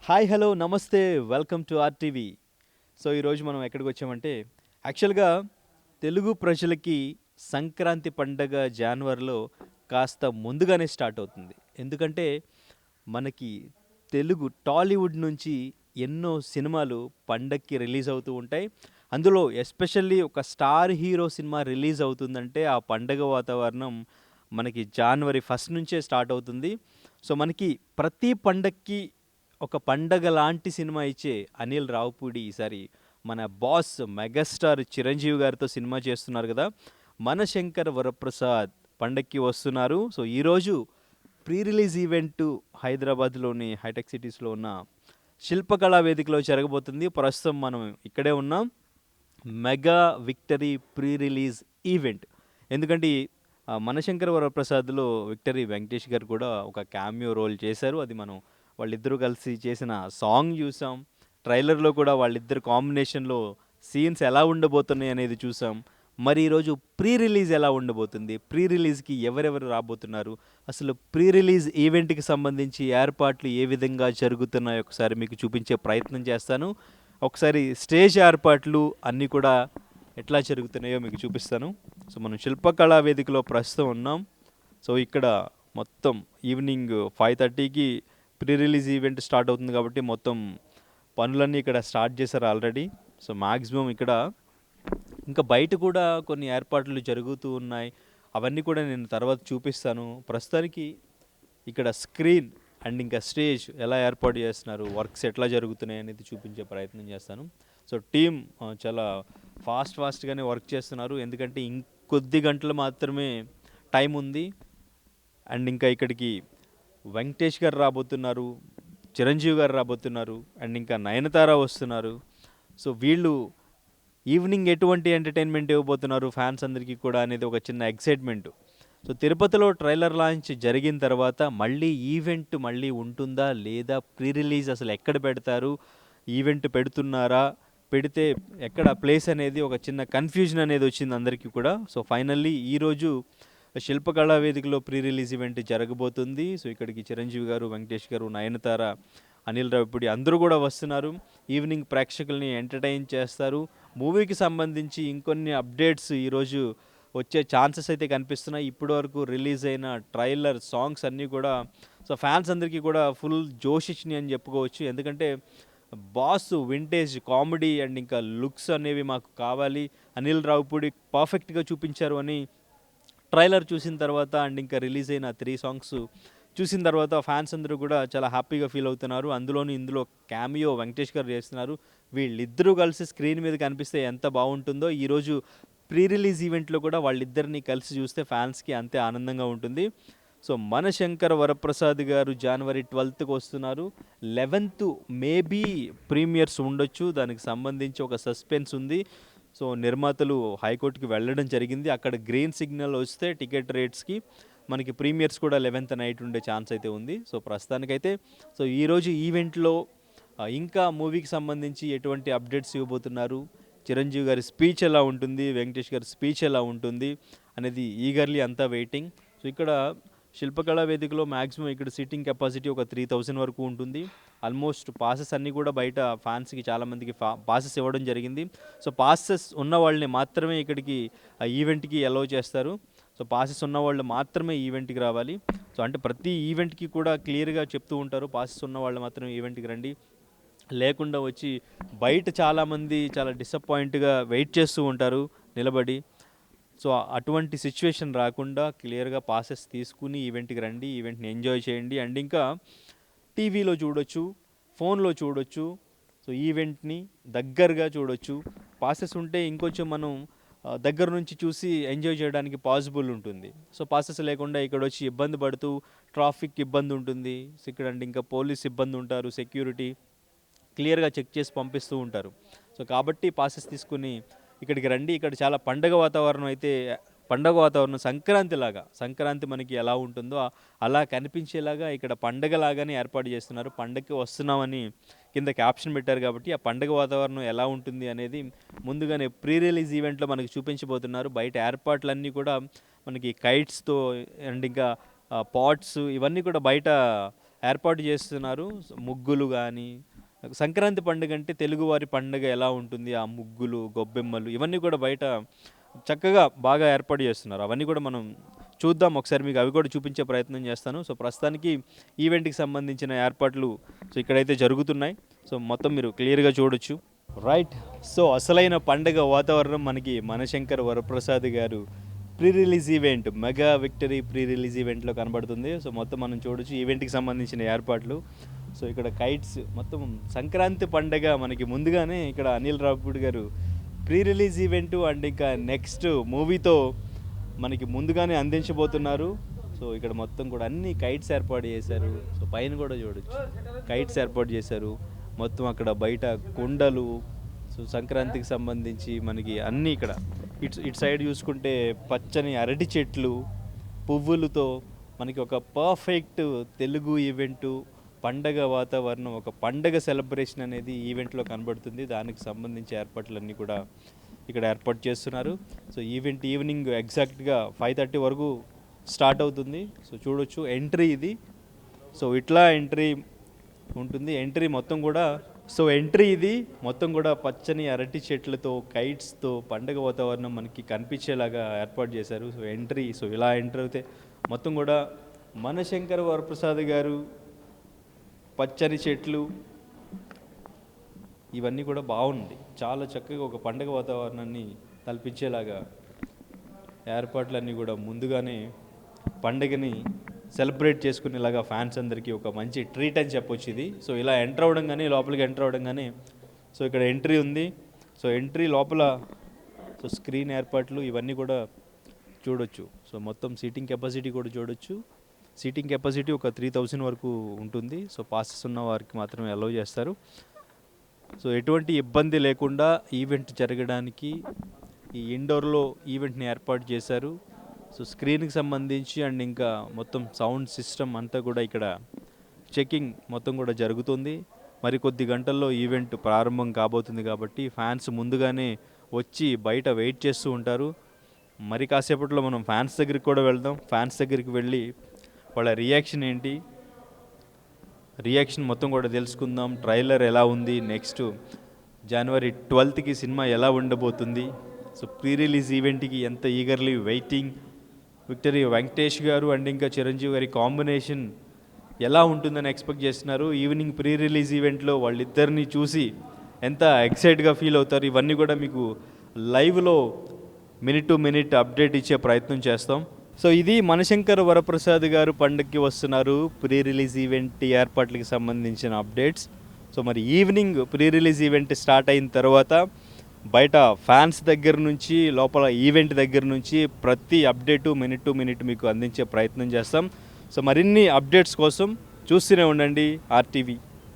Hi hello నమస్తే welcome to RTV. So ఈరోజు మనం ఎక్కడికి వచ్చామంటే యాక్చువల్గా తెలుగు ప్రజలకి సంక్రాంతి పండగ జనవరిలో కాస్త ముందుగానే స్టార్ట్ అవుతుంది. ఎందుకంటే మనకి తెలుగు టాలీవుడ్ నుంచి ఎన్నో సినిమాలు పండక్కి రిలీజ్ అవుతూ ఉంటాయి. అందులో ఎస్పెషల్లీ ఒక స్టార్ హీరో సినిమా రిలీజ్ అవుతుందంటే ఆ పండగ వాతావరణం మనకి జనవరి ఫస్ట్ నుంచే స్టార్ట్ అవుతుంది. సో మనకి ప్రతి పండక్కి ఒక పండగ లాంటి సినిమా ఇచ్చే అనిల్ రావుపూడి ఈసారి మన బాస్ మెగాస్టార్ చిరంజీవి గారితో సినిమా చేస్తున్నారు కదా. మన శంకర్ వరప్రసాద్ పండక్కి వస్తున్నారు. సో ఈరోజు ప్రీ రిలీజ్ ఈవెంట్ హైదరాబాద్లోని హైటెక్ సిటీస్లో ఉన్న శిల్పకళా వేదికలో జరగబోతుంది. ప్రస్తుతం మనం ఇక్కడే ఉన్నాం. Mega victory pre release event. ఎందుకంటే మనశంకర వరప్రసాద్లో విక్టరీ వెంకటేష్ గారు కూడా ఒక క్యామియో రోల్ చేశారు. అది మనం వాళ్ళిద్దరూ కలిసి చేసిన సాంగ్ చూసాం. ట్రైలర్లో కూడా వాళ్ళిద్దరు కాంబినేషన్లో సీన్స్ ఎలా ఉండబోతున్నాయి అనేది చూసాం. మరి ఈరోజు ప్రీ రిలీజ్ ఎలా ఉండబోతుంది, ప్రీ రిలీజ్కి ఎవరెవరు రాబోతున్నారు, అసలు ప్రీ రిలీజ్ ఈవెంట్కి సంబంధించి ఏర్పాట్లు ఏ విధంగా జరుగుతున్నాయో ఒకసారి మీకు చూపించే ప్రయత్నం చేస్తాను. ఒకసారి స్టేజ్ ఏర్పాట్లు అన్నీ కూడా ఎట్లా జరుగుతున్నాయో మీకు చూపిస్తాను. సో మనం శిల్పకళా వేదికలో ప్రస్తుతం ఉన్నాం. సో ఇక్కడ మొత్తం ఈవినింగ్ 5:30కి ప్రీ రిలీజ్ ఈవెంట్ స్టార్ట్ అవుతుంది కాబట్టి మొత్తం పనులన్నీ ఇక్కడ స్టార్ట్ చేశారు ఆల్రెడీ. సో మ్యాక్సిమం ఇక్కడ ఇంకా బయట కూడా కొన్ని ఏర్పాట్లు జరుగుతూ ఉన్నాయి. అవన్నీ కూడా నేను తర్వాత చూపిస్తాను. ప్రస్తుతానికి ఇక్కడ స్క్రీన్ అండ్ ఇంకా స్టేజ్ ఎలా ఏర్పాటు చేస్తున్నారు, వర్క్స్ ఎట్లా జరుగుతున్నాయి అనేది చూపించే ప్రయత్నం చేస్తాను. సో టీమ్ చాలా ఫాస్ట్గానే వర్క్ చేస్తున్నారు. ఎందుకంటే ఇంకొద్ది గంటలు మాత్రమే టైం ఉంది. అండ్ ఇంకా ఇక్కడికి వెంకటేష్ గారు రాబోతున్నారు, చిరంజీవి గారు రాబోతున్నారు, అండ్ ఇంకా నయనతార వస్తున్నారు. సో వీళ్ళు ఈవినింగ్ ఎటువంటి ఎంటర్టైన్మెంట్ ఇవ్వబోతున్నారు ఫ్యాన్స్ అందరికీ కూడా అనేది ఒక చిన్న ఎక్సైట్మెంట్. సో తిరుపతిలో ట్రైలర్ లాంచ్ జరిగిన తర్వాత మళ్ళీ ఈవెంట్ మళ్ళీ ఉంటుందా లేదా, ప్రీ రిలీజ్ అసలు ఎక్కడ పెడతారు, ఈవెంట్ పెడుతున్నారా, పెడితే ఎక్కడ ప్లేస్ అనేది ఒక చిన్న కన్ఫ్యూజన్ అనేది వచ్చింది అందరికీ కూడా. సో ఫైనల్లీ ఈరోజు శిల్పకళా వేదికలో ప్రీ రిలీజ్ ఈవెంట్ జరగబోతుంది. సో ఇక్కడికి చిరంజీవి గారు, వెంకటేష్ గారు, నయనతార, అనిల్ రావిపూడి అందరూ కూడా వస్తున్నారు. ఈవినింగ్ ప్రేక్షకుల్ని ఎంటర్టైన్ చేస్తారు. మూవీకి సంబంధించి ఇంకొన్ని అప్డేట్స్ ఈరోజు వచ్చే ఛాన్సెస్ అయితే కనిపిస్తున్నాయి. ఇప్పటి వరకు రిలీజ్ అయిన ట్రైలర్ సాంగ్స్ అన్నీ కూడా సో ఫ్యాన్స్ అందరికీ కూడా ఫుల్ జోష్ ఇచ్చినాయి అని చెప్పుకోవచ్చు. ఎందుకంటే బాస్ వింటేజ్ కామెడీ అండ్ ఇంకా లుక్స్ అనేవి మాకు కావాలి, అనిల్ రావిపూడి పర్ఫెక్ట్గా చూపించారు అని ట్రైలర్ చూసిన తర్వాత అండ్ ఇంకా రిలీజ్ అయిన 3 సాంగ్స్ చూసిన తర్వాత ఫ్యాన్స్ అందరూ కూడా చాలా హ్యాపీగా ఫీల్ అవుతున్నారు. అందులోని ఇందులో క్యామియో వెంకటేష్ గారు చేస్తున్నారు. వీళ్ళిద్దరూ కలిసి స్క్రీన్ మీద కనిపిస్తే ఎంత బాగుంటుందో, ఈరోజు ప్రీ రిలీజ్ ఈవెంట్లో కూడా వాళ్ళిద్దరిని కలిసి చూస్తే ఫ్యాన్స్కి అంతే ఆనందంగా ఉంటుంది. సో మన శంకర వరప్రసాద్ గారు జనవరి 12కి వస్తున్నారు. 11th మేబీ ప్రీమియర్స్ ఉండొచ్చు, దానికి సంబంధించి ఒక సస్పెన్స్ ఉంది. సో నిర్మాతలు హైకోర్టుకి వెళ్ళడం జరిగింది. అక్కడ గ్రీన్ సిగ్నల్ వస్తే టికెట్ రేట్స్కి మనకి ప్రీమియర్స్ కూడా 11th నైట్ ఉండే ఛాన్స్ అయితే ఉంది. సో ప్రస్తుతానికైతే సో ఈరోజు ఈవెంట్లో ఇంకా మూవీకి సంబంధించి ఎటువంటి అప్డేట్స్ ఇవ్వబోతున్నారు, చిరంజీవి గారి స్పీచ్ ఎలా ఉంటుంది, వెంకటేష్ గారి స్పీచ్ ఎలా ఉంటుంది అనేది ఈగర్లీ అంతా వెయిటింగ్. సో ఇక్కడ శిల్పకళా వేదికలో మ్యాక్సిమం ఇక్కడ సీటింగ్ కెపాసిటీ ఒక 3000 వరకు ఉంటుంది. ఆల్మోస్ట్ పాసెస్ అన్నీ కూడా బయట ఫ్యాన్స్కి చాలామందికి పాసెస్ ఇవ్వడం జరిగింది. సో పాసెస్ ఉన్న వాళ్ళని మాత్రమే ఇక్కడికి ఈవెంట్కి అలౌ చేస్తారు. సో పాసెస్ ఉన్న వాళ్ళు మాత్రమే ఈవెంట్కి రావాలి. సో అంటే ప్రతి ఈవెంట్కి కూడా క్లియర్గా చెప్తూ ఉంటారు, పాసెస్ ఉన్న వాళ్ళు మాత్రమే ఈవెంట్కి రండి, లేకుండా వచ్చి బయట చాలామంది చాలా డిసప్పాయింట్గా వెయిట్ చేస్తూ ఉంటారు నిలబడి. సో అటువంటి సిచ్యువేషన్ రాకుండా క్లియర్గా పాసెస్ తీసుకుని ఈవెంట్కి రండి, ఈవెంట్ని ఎంజాయ్ చేయండి. అండ్ ఇంకా టీవీలో చూడొచ్చు, ఫోన్లో చూడొచ్చు, సో ఈవెంట్ని దగ్గరగా చూడొచ్చు. పాసెస్ ఉంటే ఇంకొంచెం మనం దగ్గర నుంచి చూసి ఎంజాయ్ చేయడానికి పాసిబుల్ ఉంటుంది. సో పాసెస్ లేకుండా ఇక్కడ వచ్చి ఇబ్బంది పడుతూ ట్రాఫిక్ ఇబ్బంది ఉంటుంది. సో ఇక్కడ అంటే ఇంకా పోలీస్ ఇబ్బంది ఉంటారు, సెక్యూరిటీ క్లియర్గా చెక్ చేసి పంపిస్తూ ఉంటారు. సో కాబట్టి పాసెస్ తీసుకుని ఇక్కడికి రండి. ఇక్కడ చాలా పండగ వాతావరణం అయితే, పండగ వాతావరణం సంక్రాంతి మనకి ఎలా ఉంటుందో అలా కనిపించేలాగా ఇక్కడ పండగలాగానే ఏర్పాటు చేస్తున్నారు. పండగకి వస్తున్నామని కింద క్యాప్షన్ పెట్టారు కాబట్టి ఆ పండగ వాతావరణం ఎలా ఉంటుంది అనేది ముందుగానే ప్రీ రిలీజ్ ఈవెంట్లో మనకి చూపించబోతున్నారు. బయట ఏర్పాట్లన్నీ కూడా మనకి కైట్స్తో అండ్ ఇంకా పాట్స్ ఇవన్నీ కూడా బయట ఏర్పాటు చేస్తున్నారు. ముగ్గులు కానీ, సంక్రాంతి పండుగ అంటే తెలుగువారి పండుగ ఎలా ఉంటుంది, ఆ ముగ్గులు, గొబ్బెమ్మలు ఇవన్నీ కూడా బయట చక్కగా బాగా ఏర్పాటు చేస్తున్నారు. అవన్నీ కూడా మనం చూద్దాం ఒకసారి, మీకు అవి కూడా చూపించే ప్రయత్నం చేస్తాను. సో ప్రస్తుతానికి ఈవెంట్కి సంబంధించిన ఏర్పాట్లు సో ఇక్కడైతే జరుగుతున్నాయి. సో మొత్తం మీరు క్లియర్గా చూడొచ్చు. రైట్. సో అసలైన పండగ వాతావరణం మనకి మనశంకర్ వరప్రసాద్ గారు pre release event, mega victory pre release ఈవెంట్లో కనబడుతుంది. సో మొత్తం మనం చూడొచ్చు ఈవెంట్కి సంబంధించిన ఏర్పాట్లు. సో ఇక్కడ కైట్స్, మొత్తం సంక్రాంతి పండగ మనకి ముందుగానే ఇక్కడ అనిల్ రావిపూడి గారు ప్రీ రిలీజ్ ఈవెంట్ అండ్ ఇంకా నెక్స్ట్ మూవీతో మనకి ముందుగానే అందించబోతున్నారు. సో ఇక్కడ మొత్తం కూడా అన్ని కైట్స్ ఏర్పాటు చేశారు. సో పైన కూడా చూడొచ్చు కైట్స్ ఏర్పాటు చేశారు. మొత్తం అక్కడ బయట కుండలు, సో సంక్రాంతికి సంబంధించి మనకి అన్నీ ఇక్కడ ఇటు సైడ్ చూసుకుంటే పచ్చని అరటి చెట్లు, పువ్వులతో మనకి ఒక పర్ఫెక్ట్ తెలుగు ఈవెంటు, పండగ వాతావరణం, ఒక పండగ సెలబ్రేషన్ అనేది ఈవెంట్లో కనబడుతుంది. దానికి సంబంధించి ఏర్పాట్లన్నీ కూడా ఇక్కడ ఏర్పాటు చేస్తున్నారు. సో ఈవెంట్ ఈవినింగ్ ఎగ్జాక్ట్గా 5:30 వరకు స్టార్ట్ అవుతుంది. సో చూడొచ్చు ఎంట్రీ ఇది. సో ఇట్లా ఎంట్రీ ఉంటుంది. ఎంట్రీ మొత్తం కూడా ఇది మొత్తం కూడా పచ్చని అరటి చెట్లతో, కైట్స్తో పండగ వాతావరణం మనకి కనిపించేలాగా ఏర్పాటు చేశారు. సో ఎంట్రీ, సో ఇలా ఎంటర్ అయితే మొత్తం కూడా మనశంకర్ వరప్రసాద్ గారు, పచ్చని చెట్లు ఇవన్నీ కూడా బాగుంది. చాలా చక్కగా ఒక పండగ వాతావరణాన్ని కల్పించేలాగా ఏర్పాట్లన్నీ కూడా ముందుగానే పండగని సెలబ్రేట్ చేసుకునేలాగా ఫ్యాన్స్ అందరికీ ఒక మంచి ట్రీట్ అని చెప్పొచ్చు ఇది. సో ఇలా ఎంటర్ అవ్వడంగానే, లోపలికి ఎంటర్ అవ్వడంగానే సో ఇక్కడ ఎంట్రీ ఉంది. సో ఎంట్రీ లోపల సో స్క్రీన్ ఏర్పాట్లు ఇవన్నీ కూడా చూడొచ్చు. సో మొత్తం సీటింగ్ కెపాసిటీ కూడా చూడొచ్చు. సీటింగ్ కెపాసిటీ ఒక 3000 వరకు ఉంటుంది. సో పాసెస్ ఉన్న వారికి మాత్రమే అలౌ చేస్తారు. సో ఎటువంటి ఇబ్బంది లేకుండా ఈవెంట్ జరగడానికి ఈ ఇండోర్లో ఈవెంట్ని ఏర్పాటు చేశారు. సో స్క్రీన్కి సంబంధించి అండ్ ఇంకా మొత్తం సౌండ్ సిస్టమ్ అంతా కూడా ఇక్కడ చెకింగ్ మొత్తం కూడా జరుగుతుంది. మరి కొద్ది గంటల్లో ఈవెంట్ ప్రారంభం కాబోతుంది కాబట్టి ఫ్యాన్స్ ముందుగానే వచ్చి బయట వెయిట్ చేస్తూ ఉంటారు. మరి కాసేపట్లో మనం ఫ్యాన్స్ దగ్గరికి కూడా వెళ్దాం. ఫ్యాన్స్ దగ్గరికి వెళ్ళి వాళ్ళ రియాక్షన్ ఏంటి, రియాక్షన్ మొత్తం కూడా తెలుసుకుందాం. ట్రైలర్ ఎలా ఉంది, నెక్స్ట్ జనవరి 12కి సినిమా ఎలా ఉండబోతుంది, సో ప్రీ రిలీజ్ ఈవెంట్కి ఎంత ఈగర్లీ వెయిటింగ్, విక్టరీ వెంకటేష్ గారు అండ్ ఇంకా చిరంజీవి గారి కాంబినేషన్ ఎలా ఉంటుందని ఎక్స్పెక్ట్ చేస్తున్నారు. ఈవినింగ్ ప్రీ రిలీజ్ ఈవెంట్లో వాళ్ళిద్దరిని చూసి ఎంత ఎక్సైట్గా ఫీల్ అవుతారు, ఇవన్నీ కూడా మీకు లైవ్లో మినిట్ టు మినిట్ అప్డేట్ ఇచ్చే ప్రయత్నం చేస్తాం. సో ఇది మనశంకర్ వరప్రసాద్ గారు పండుగకి వస్తున్నారు ప్రీ రిలీజ్ ఈవెంట్ ఏర్పాట్లకి సంబంధించిన అప్డేట్స్. సో మరి evening pre release event start అయిన తర్వాత బయట ఫ్యాన్స్ దగ్గర నుంచి లోపల ఈవెంట్ దగ్గర నుంచి ప్రతి అప్డేటు మినిట్ టు మినిట్ మీకు అందించే ప్రయత్నం చేస్తాం. సో మరిన్ని అప్డేట్స్ కోసం చూస్తూనే ఉండండి ఆర్టీవీ.